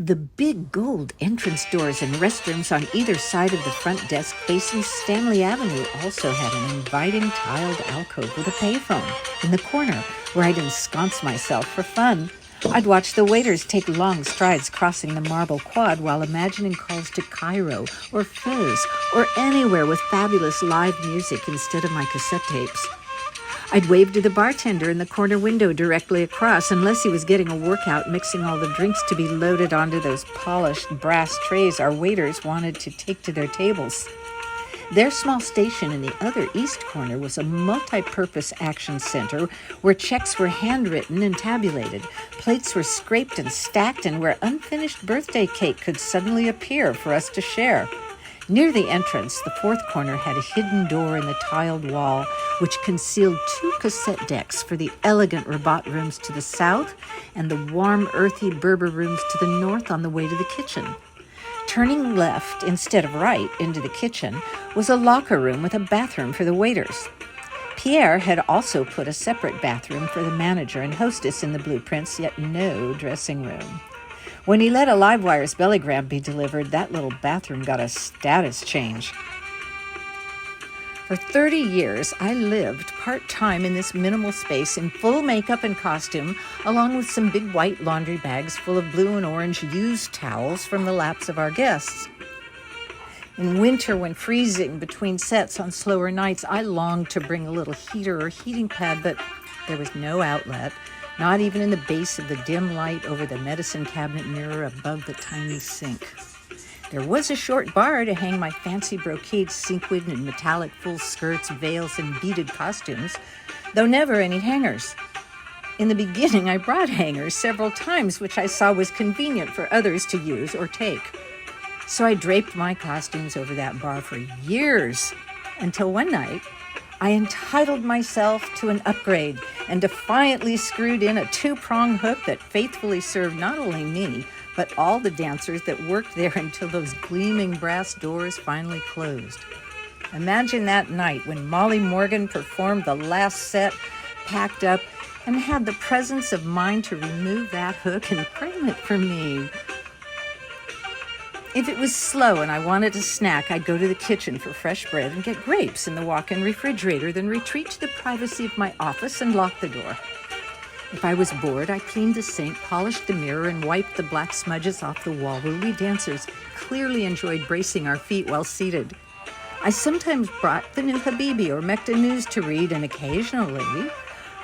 The big gold entrance doors and restrooms on either side of the front desk facing Stanley Avenue also had an inviting tiled alcove with a payphone in the corner where I'd ensconce myself for fun. I'd watch the waiters take long strides crossing the marble quad while imagining calls to Cairo or Fez or anywhere with fabulous live music instead of my cassette tapes. I'd wave to the bartender in the corner window directly across, unless he was getting a workout mixing all the drinks to be loaded onto those polished brass trays our waiters wanted to take to their tables. Their small station in the other east corner was a multi-purpose action center where checks were handwritten and tabulated, plates were scraped and stacked, and where unfinished birthday cake could suddenly appear for us to share. Near the entrance, the fourth corner had a hidden door in the tiled wall, which concealed 2 cassette decks for the elegant Rabat rooms to the south and the warm, earthy Berber rooms to the north on the way to the kitchen. Turning left instead of right into the kitchen was a locker room with a bathroom for the waiters. Pierre had also put a separate bathroom for the manager and hostess in the blueprints, yet no dressing room. When he let a Livewire's bellygram be delivered, that little bathroom got a status change. For 30 years, I lived part-time in this minimal space in full makeup and costume, along with some big white laundry bags full of blue and orange used towels from the laps of our guests. In winter, when freezing between sets on slower nights, I longed to bring a little heater or heating pad, but there was no outlet, not even in the base of the dim light over the medicine cabinet mirror above the tiny sink. There was a short bar to hang my fancy brocade sequin and metallic full skirts, veils, and beaded costumes, though never any hangers. In the beginning, I brought hangers several times, which I saw was convenient for others to use or take. So I draped my costumes over that bar for years, until one night, I entitled myself to an upgrade and defiantly screwed in a 2-prong hook that faithfully served not only me, but all the dancers that worked there until those gleaming brass doors finally closed. Imagine that night when Molly Morgan performed the last set, packed up, and had the presence of mind to remove that hook and frame it for me. If it was slow and I wanted a snack, I'd go to the kitchen for fresh bread and get grapes in the walk-in refrigerator, then retreat to the privacy of my office and lock the door. If I was bored, I cleaned the sink, polished the mirror, and wiped the black smudges off the wall where we dancers clearly enjoyed bracing our feet while seated. I sometimes brought the new Habibi or Mecca News to read, and occasionally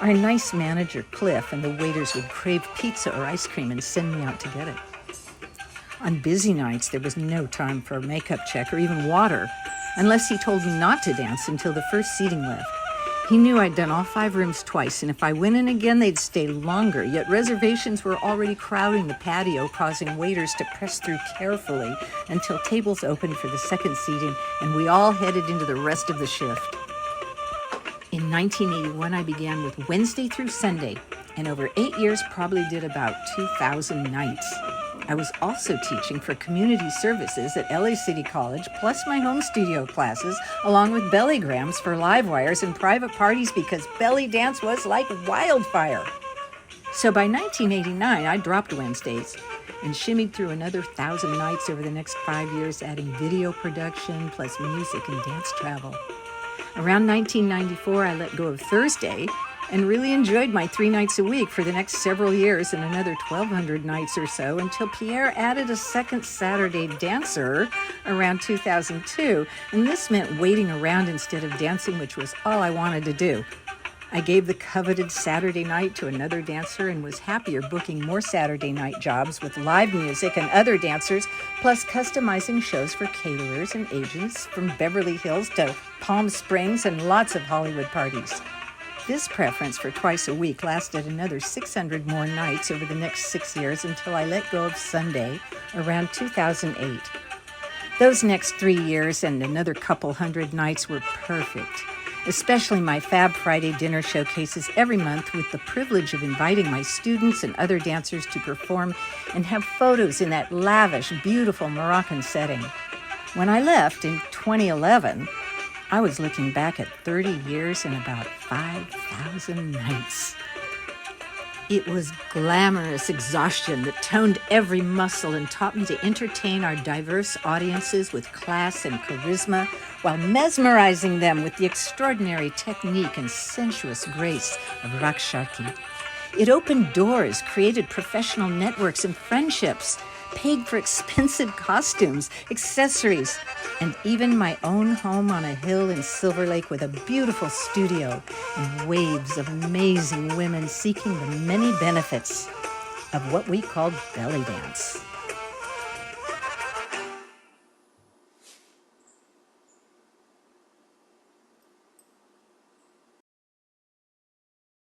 our nice manager, Cliff, and the waiters would crave pizza or ice cream and send me out to get it. On busy nights, there was no time for a makeup check or even water, unless he told me not to dance until the first seating left. He knew I'd done all 5 rooms twice, and if I went in again, they'd stay longer, yet reservations were already crowding the patio, causing waiters to press through carefully until tables opened for the second seating, and we all headed into the rest of the shift. In 1981, I began with Wednesday through Sunday, and over 8 years probably did about 2,000 nights. I was also teaching for community services at LA City College, plus my home studio classes, along with bellygrams for Livewires and private parties because Bellydance was like wildfire. So by 1989, I dropped Wednesdays and shimmied through another 1,000 nights over the next 5 years, adding video production plus music and dance travel. Around 1994, I let go of Thursday and really enjoyed my 3 nights a week for the next several years and another 1,200 nights or so until Pierre added a second Saturday dancer around 2002, and this meant waiting around instead of dancing, which was all I wanted to do. I gave the coveted Saturday night to another dancer and was happier booking more Saturday night jobs with live music and other dancers, plus customizing shows for caterers and agents from Beverly Hills to Palm Springs and lots of Hollywood parties. This preference for twice a week lasted another 600 more nights over the next 6 years until I let go of Sunday around 2008. Those next 3 years and another couple hundred nights were perfect, especially my Fab Friday dinner showcases every month with the privilege of inviting my students and other dancers to perform and have photos in that lavish, beautiful Moroccan setting. When I left in 2011, I was looking back at 30 years and about 5,000 nights. It was glamorous exhaustion that toned every muscle and taught me to entertain our diverse audiences with class and charisma while mesmerizing them with the extraordinary technique and sensuous grace of Rakshaki. It opened doors, created professional networks and friendships, paid for expensive costumes, accessories, and even my own home on a hill in Silver Lake with a beautiful studio and waves of amazing women seeking the many benefits of what we called belly dance.